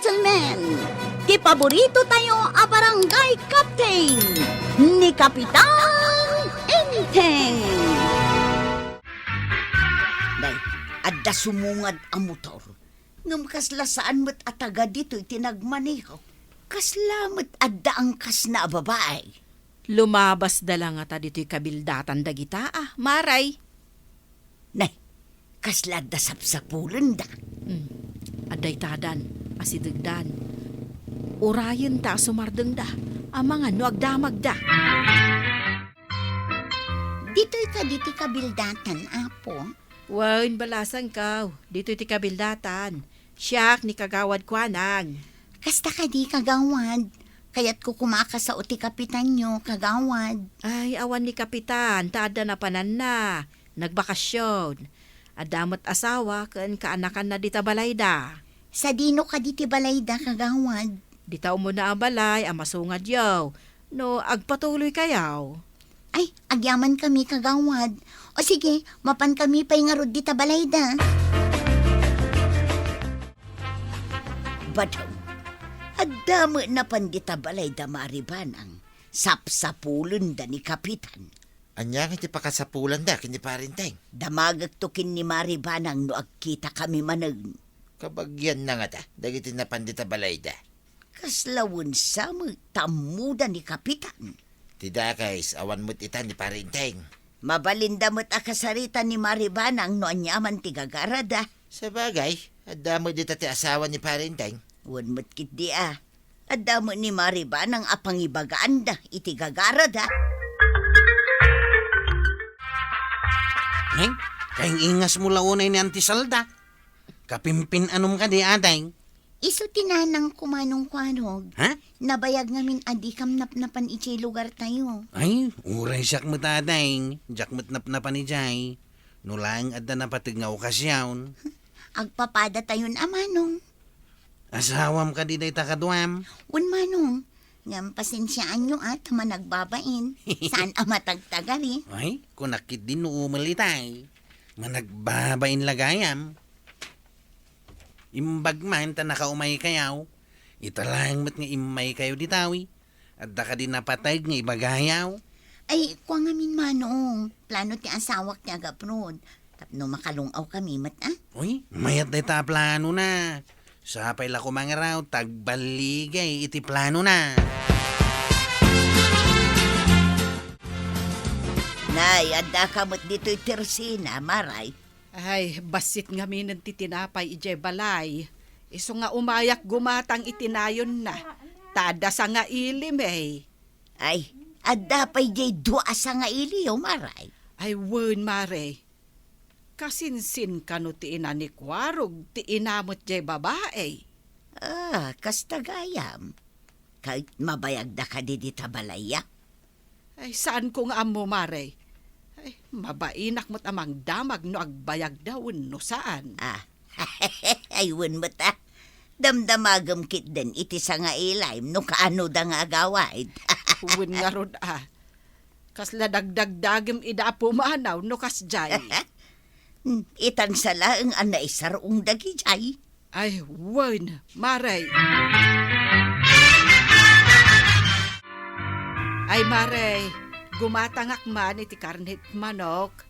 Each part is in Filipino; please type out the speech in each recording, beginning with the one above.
gentlemen, ti paborito tayo a barangay captain ni Kapitan Enteng. Day, adda sumungad ang motor. Ngam kaslasaan mo't ataga dito'y tinagmaneho. Kaslamat adda ang kas na babae. Lumabas dala nga ta dito'y kabildatan dagita maray. Nay, kaslad da sapsapulan da. Aday tadan, asidagdan. Urayan ta sumardeng da, amang ano agdamag da. Dito'y ka diti kabildatan, apo. Wain balasan kaw, dito'y ti kabildatan. Siyak ni kagawad kwanang. Kasta ka di kagawad. Kaya't ko kumaka sa uti kapitan nyo, kagawad. Ay, awan ni kapitan, tada na panan na. Nagbakasyon. Adamot asawa, kaan kaanakan na dita balayda. Sa dino ka diti balayda, kagawad. Ditaw mo na ang balay, amasungad yaw. No, agpatuloy kayaw. Ay, agyaman kami, kagawad. O sige, mapan kami pa'y nga rod dita balayda. Badaw, adama na pandita balay da maribanang sapsapulan da ni Kapitan. Anya iti pakasapulan da kini parinteng. Damagag tukin ni Maribanang no agkita kami manag. Kabagyan na nga ta, dagiti na pandita balay da. Kaslawon sa tamuda ni Kapitan. Tida kays, awan mo't ita ni parinteng. Mabalinda mo't akasarita ni Maribanang no anyaman tigagarada. Sa bagay, adamo dita ti asawa ni parinteng. Wan mo't kit di Adamo ni Maribanang apangibagaan da itigagarada. Kaing ingas mula unay ni Antisalda. Kapimpin anong ka di aday? Iso tinanang kumanong kwanog. Ha? Nabayag ngamin adikam napnapan iti lugar tayo. Ay, uray siyak mo taday. Jak matnap-napan ni Jay. Nulang adda na patig nga okasyon. Agpapada tayon amanong. Asawam ka di day takadwam. Un manong, ngam pasensyaan nyo at managbabain. Saan amatagtagari? Ay, kunakit din no umalitay. Managbabain lagayam. Imbag man ta nakaumay kayaw. Italang mat nga imay kayo ditawi. At da ka din napatay nga ibagayaw. Ay, kwa ngamin manong. Plano ti asawak ti agaprod. Tapno makalungaw kami mat Uy, mayat day ta plano na. Sapay la kumangaraw, tagbaligay, iti plano na. Nay, adda kamot dito'y tersina, maray. Ay, basit nga minan ti tinapay ije balay. Iso nga umayak gumatang itinayon na. Tada sa nga ilim Ay, adda pa'y jay dua sa nga iliyo, maray. Ay, wen mare. Kasinsin ka no ti ina ni Kwarog, ti inamot jay babae. Kastagayam. Kahit mabayag da ka di balaya. Ay, saan kong amo mare? Ay, mabainak mo't amang damag no agbayag daw no saan. Aywan mo ta. Damdamagam kit din iti sa nga ilaym no kaano da nga agawid. Wen nga rod Kasla dagdagdagim ida pumanaw no kasjay. Itan sala ang anay sarong dagi jay. Ay, wen, mare. Ay, mare, gumatangak man iti karnit manok.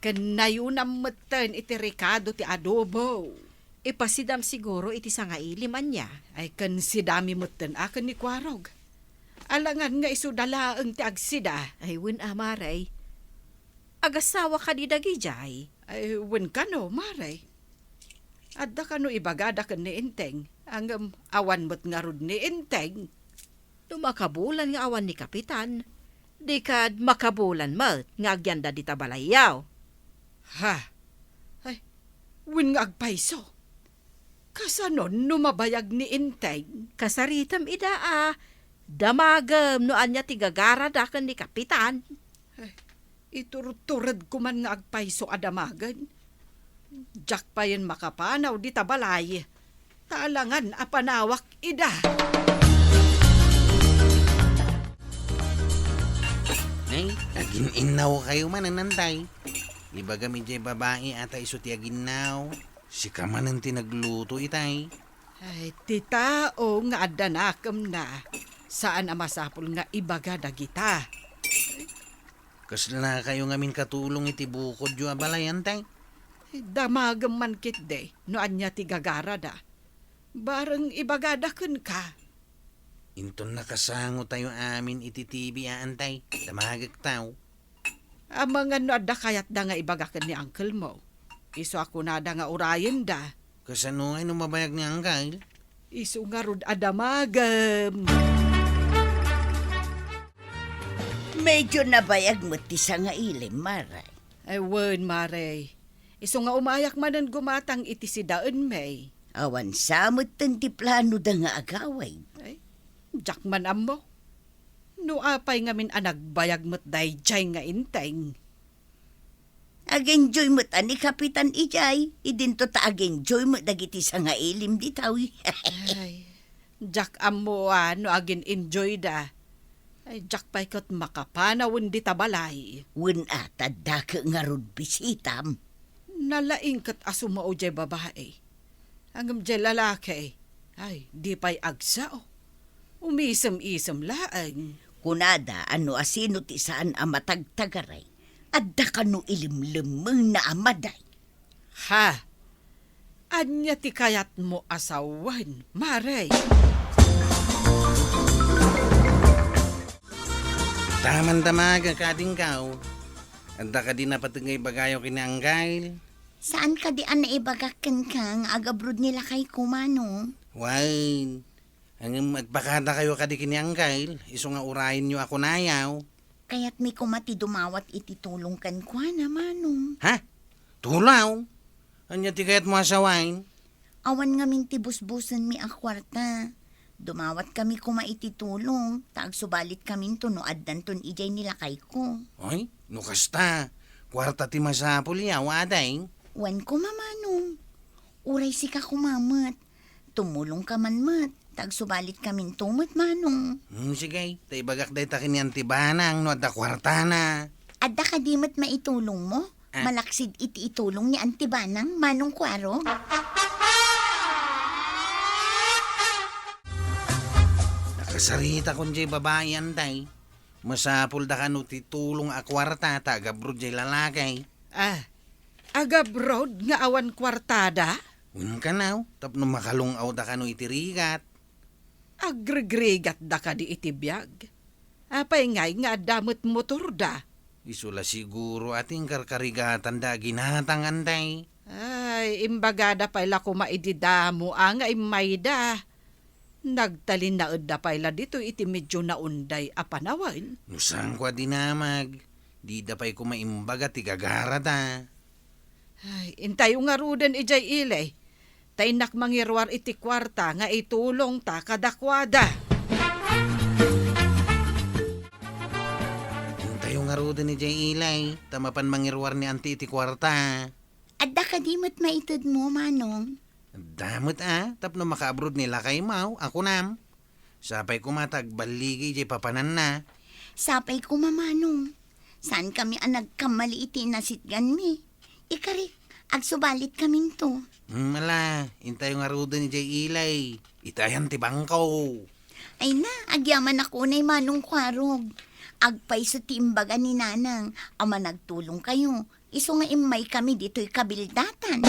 Kanayunam matan iti rekado ti adobo. Ipasidam siguro iti sangailim niya. Ay, kan sidami matan akan ni Kwarog. Alangan nga isudalaang ti agsida. Ay, wen mare. Agasawa ka di dagi jay. Ay, wen ka no, mare. Adda ka no ibagada ka ni Inteng. Ang awan mo't nga rod ni Inteng. Makabulan nga awan ni Kapitan. Di kad makabulan mo't nga agyanda di tabalayaw. Ha? Ay, wen nga agpaiso. Kasanon numabayag ni Inteng. Kasaritam ida damagam no anya tigagara dakan ni Kapitan. Ay, iturturad ko man nga agpaiso adamagan. Jak pa yan makapanaw di tabalay. Talangan apanawak ida. Ay, agin-inaw kayo man nanantay. Ibaga medyo babae ata iso ti aginaw. Si ka man ang tinagluto itay. Ay, titao nga adanakam na. Saan ang masapul nga ibaga dagita? Kasla kayo ngamin katulong iti bukod yu abalayan tay. Damagam man kit de, no anya ti gagara da. Bareng ibagadakan ka. Inton nakasango tayo amin iti TV aantay. Damagag tao. Amang ano ada kayat da nga ibagakan ni uncle mo. Iso ako na da nga urayan da. Kasano ay numabayag ni Angkal? Iso nga rod adamagam. Medyo nabayag mo ti sa nga ilim, Maray. Ay, wen, Mare. Iso nga umayak manan gumatang iti si Daan May. Awan samot tan ti plano da nga agaway. Ay, jak man amo. No apay ngamin anagbayag mo't dayjay nga inteng. Ag-enjoy mo't ani Kapitan Ijay. Idinto ta ag-enjoy mo't dagiti sa nga ilim di tawi. Ay, jak amo no agin enjoy da. Ay, jak pa'y kot makapanawin di tabalay. Wen ata daka nga rod bisitam. Nalaing kat asumao jay babae. Hanggang jay lalaki. Ay, di pa'y agsao. Umisam-isam laang. Kunada ano asino ti saan amatagtagaray. Adda kanu ilimlemeng na amaday. Ha? Anya ti kayat mo asawan, Maray. Taman-tamaga kading kao. Anda ka din napatagay bagayo kinanggail. Saan ka di an naibagakan kang agabrod nila kay kumano? Wine. Ang magpakada kayo kadi kinanggail. Iso nga urayin nyo ako nayaw. Kaya't may kumati dumawat ititulong kan kwa na manong. Ha? Tulaw? Anya ti kayat mo asawain? Awan nga min tibus-busan mi akwarta. Dumawat kami kumaititulong. Taag subalit kami tunoad danton ijay nila kay ko. Ay, nukasta. Kwarta ti masapul yaw aday. Wan ko mamanong. Uray si ka kumamat. Tumulong ka man mat. Taag subalit kami tumat manong. Sige, tay bagak day takin yan ti banang no adda kwarta na. Adda ka di mat maitulong mo? Ah. Malaksid iti itulong ni Antibanang manong kwaro? Nakasarita kon jay babae anday. Masapul da ka no ti tulong a kwarta tagabrod jay lalakay. Ah, agabroad nga awan kwartada? Un ka now, tapno makalungaw da ka no itirigat. Agregregat da ka di itibiyag. Apay ngay nga damot motor da. Isula siguro ating karkarigatan da ginatang anday. Ay, imbagada pala kumaididamo ang imay da. Nagtalin na da pala dito iti medyo naunday apanawan. Nusang kwa dinamag. Di da pa'y kumaimbaga ti gagara da. Ay, intayo nga rudan ijay ilay. Tainak mangirwar iti kwarta nga itulong ta kadakwada. Tayo nga ro ni Jay Ilay. Tamapan mangirwar ni Auntie iti kwarta. Adda ka di mat maitad mo manong. Damot tapno makaabroad nila kay Mau. Ako nam. Sapay kumatag baligi jay papanan na. Sapay ko mamanong. Saan kami ang nagkamali iti nasitgan mi? Ikari, agsubalit kaming to. Mala, intayo nga ro ni Jay Ilay. Itayan ti bangkaw. Ay na, agyaman ako na manong kwarog. Agpay sa timbaga ni nanang, ama nagtulong kayo. Iso nga imay kami dito'y kabildatan.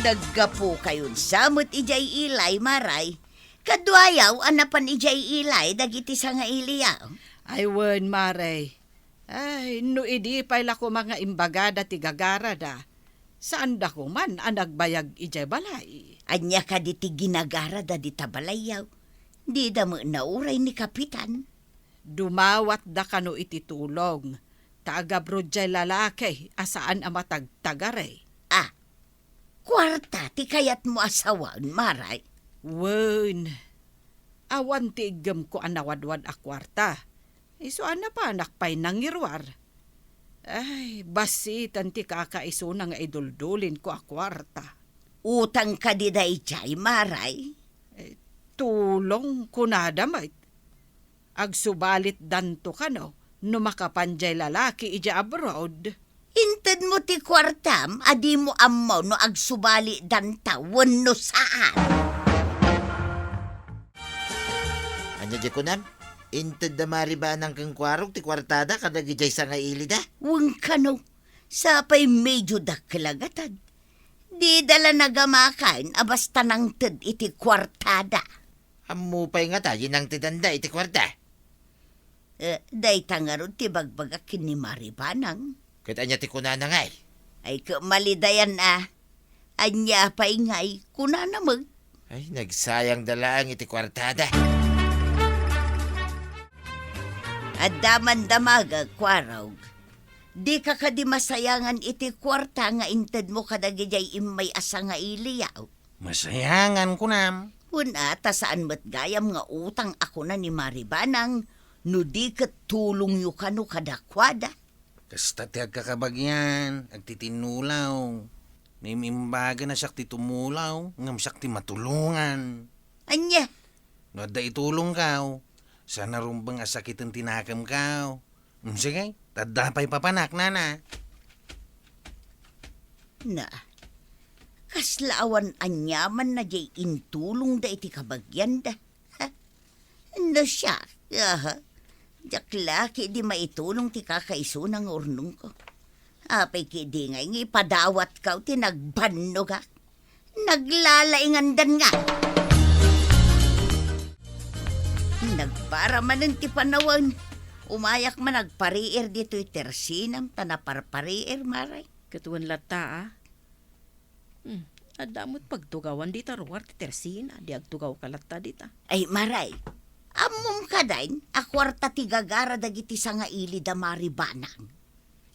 Naggapo kayon samot ijay ilay, Maray. Kadwayaw anapan ijay ilay dagiti sa nga iliyaw. Ay, wen, Maray. Ay, no idi pala ko mga imbagada ti gagara da. Saan da ko man ang nagbayag ijay balay? Anya ka diti ginagara da di tabalayaw. Di da mo nauray ni Kapitan. Dumawat da kano iti tulong. Taagabrod jay lalaki asaan ang matagtagare. Ah, kwarta ti kayat mo asawan, Maray. Wen, awan ti igam ko anawadwad a kwarta. Iso ana pa nakpay nangirwar. Ay, basitan ti kakaiso na nga iduldulin ko a kwarta. Utang ka di da ijay, Maray. Tulong kunadamay. Agsubalit danto ka no, no makapanjay lalaki ija abroad. Inted mo ti kwartam, adi mo amaw no agsubali danta wenno saan. Anya di ko nam? Inted da maribanang kang kwarog ti kwartada kadagijay sa nga ili da. Weng kano, sapay medyo daklagatan. Di dala nagamakan, abasta nang ted iti kwartada. Amupay nga tayo nang tidanda iti kwarta. Day tangarod ti bagbagak ni Maribanang. Kat anya ti kunana ngay. Ay kamalidayan Anya pa ingay, kunana mag. Ay, nagsayang dalaang iti kwartada. At daman damaga, kwarog. Di ka di masayangan iti kwarta nga inted mo kadagijay imay asa nga iliyaw. Masayangan ko nam. Una, saan mat gayam nga utang ako na ni Maribanang, no di kat tulong yu kano kadakwada. Kasta ti agkakabagyan, agtitinulaw. Naimimbaga na siya ti tumulaw, ngam siya ti matulungan. Anya, No, da itulong kaw. Sana rumbang asakit ang tinakam kaw. Sige, tadapay papanak, nana. na. Kaslaawan anyaman na jay intulong da iti kabagyan da. Ha? No siya, jaklaki di maitulong ti kakaiso ng urnong ko. Apay ki di ngay ipadawat kaw ti nagbanno ka. Naglalaingandan nga. Nagpara man ti panawan. Umayak man nagpariir dito tersinam tanaparpariir maray. Katuan lata, adamot pagtugawan di taruar ti tersina, di agtugaw ka lata dita. Ay maray, amom ka dain, akwarta ti gagara dagiti sa nga ili da maribanang.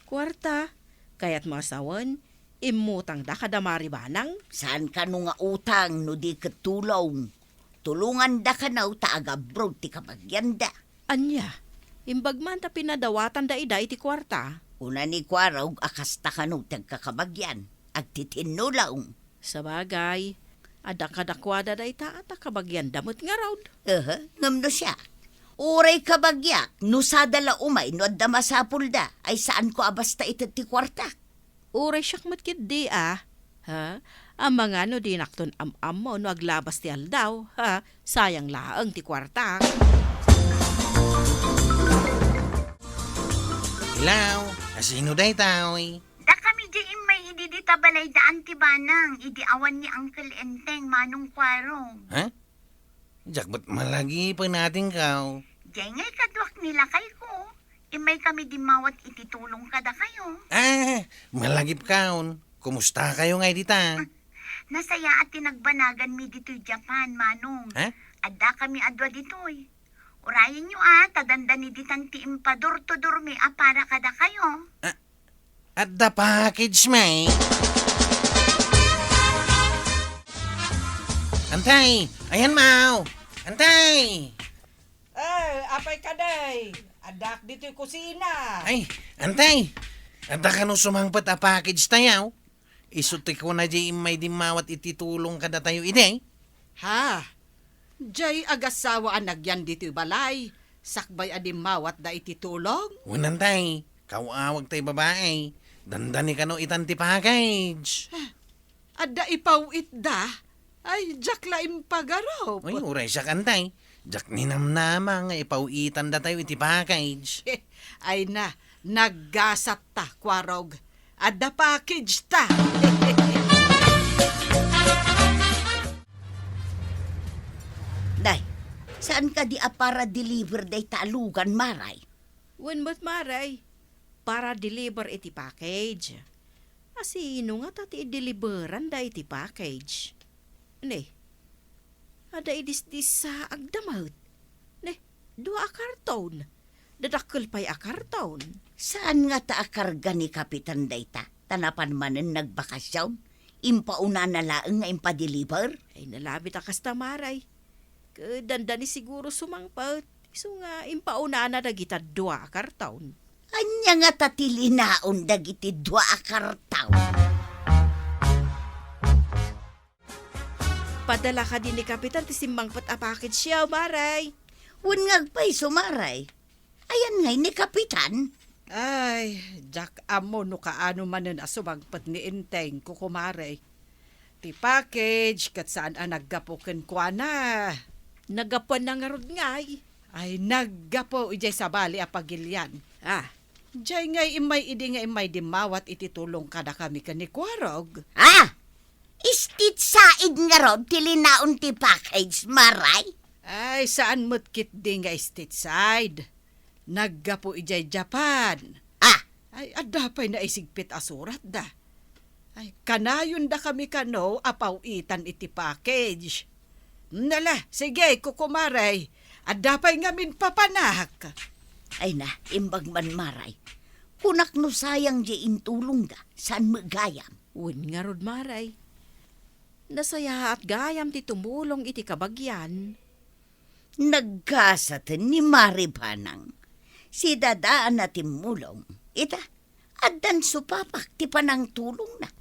Kwarta, kayat masawan, imutang da kadamari banang, Saan ka no nga utang no di katulong? Tulungan da ka na taagabro ti kabagyan da. anya, imbagman ta pinadawatan da ida iti kwarta. Una ni Kwarog akasta ka no tagkakabagyan. Agtitinulaong. Sa bagay, adakadakwada da ita at kabagyan damot nga raw. Ngamno siya. Uray kabagyak, no sadala umay, no adda masapul da, ay saan ko abasta ito ti kwarta? Uray siyak matkid di ha? Ang mga no di nakton am mo no aglabas ti aldaw, ha? Sayang laang ti kwarta. Ilaw, asino day taoy? Da kami di may ididita balay daan ti banang, idi awan ni Uncle Enteng manong kwarong. Ha? Jak, ba't malagi pa natin kaw? Diyan ngay kadwak nila kay ko. Imay kami di mawat ititulong kada kayo. Malagip kaon. Kumusta kayo ngay dita? Nasaya at tinagbanagan mi dito'y Japan, manong. Ha? Adda kami adwa dito'y. Urayin nyo tadanda ni ditan ti impador to durmi para kada kayo. At the package, may. Antay! Ayan, Mau! Antay! Apay ka day. Adak dito yung kusina. Ay, antay! Anda ka no sumangpat a package tayaw. Isutik ko na di may dimawat ititulong kada tayo ide. Ha? Jay agasawa ang nagyan dito balay. Sakbay adim mawat da ititulong. Unantay, kawawag tay babae. Dandani ka no itanti package. Adda ipawit da. Ay, jakla impagaraw. Ay, uray siya kantay. Jak ninamnama nga ipawitan da tayo iti package. Ay na, naggasat ta, kwarog. Adda package ta. Day, saan ka di para deliver day talugan maray? Wen mo't maray, para deliver iti package. Asino nga tati i-deliveran da iti package. Ne, ada idis-dis sa agdamot. Ne, dua karton. Dadakkel pa'y a karton. Saan nga taakarga ni Kapitan Dayta? Tanapan manen nagbakasyon? Impauna na laeng nga impa-deliver? Ay nalabit akas tamaray. Kadandani siguro sumangpat. Iso nga impauna na dagita dua karton. Anya nga tatilinaon dagiti dua akartaw. Padala ka din ni Kapitan ti simbangpat a package siya, maray. Wen ngagpay sumaray. Ayan ngay ni Kapitan. Ay, Jack amo no kaano man nun asumagpat ni Inteng ko kumare. Ti package kat saan ang naggapukin kwa na. Nagapuan na nga rod ngay. Ay naggapo ijay sa bali apagilyan. Ah, Jay ngay imay idi nga imay dimawat iti tulong kada kami kani Kwarog. Ah! Istit said nga rod, tilinaon ti package, maray. Ay saan mo't kit di nga stateside. Naggapo ijay Japan. Ah! Ay adapay na isigpit asurat da. Ay kanayon da kami kano apawitan iti package. Nala, sige kukumaray. Adapay ngamin papanak. Ay na, imbag man maray. Kunak no sayang di intulong da, saan magayam? un nga rod maray. Nasaya at gayam ti tumulong iti kabagyan. Nagkasatan ni Mari Panang. Si dadaan na timulong. Ita, adan supapak ti panang tulong na.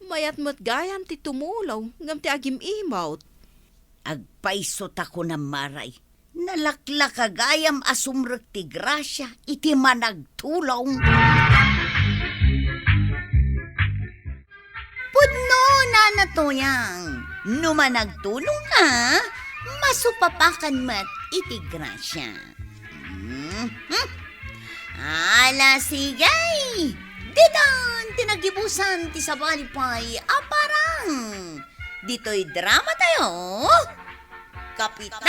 Mayat mo't gayam ti tumulong ngam ti agim imot. Agpaisot ako na maray. Nalaklakagayam asumrek ti grasya, iti managtulong. Pudno na natuyang. Numa nagtulong ka, masupapakan mat iti grasya. Ala sigay! Didan tinagibusan ti sabalipay aparang. Dito'y drama tayo. Kapitan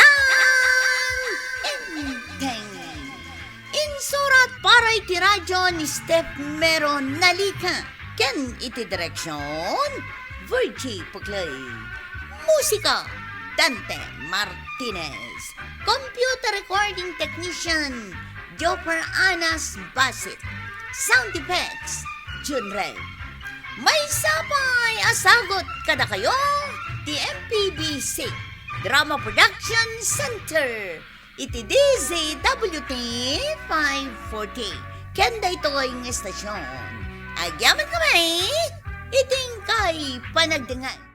Inteng. Insurat para iti radyo ni Steph Meron Nalika. Ken iti direksyon Virgie Puglay. Musika Dante Martinez. Computer recording technician Joper Anas Basit. Sound effects Junrey. May sapay asagot kada kayo ti MPBC Drama Production Center iti DZWT 540 kenda ito'y ng estasyon. Agyaman kami iting kay panagdangan.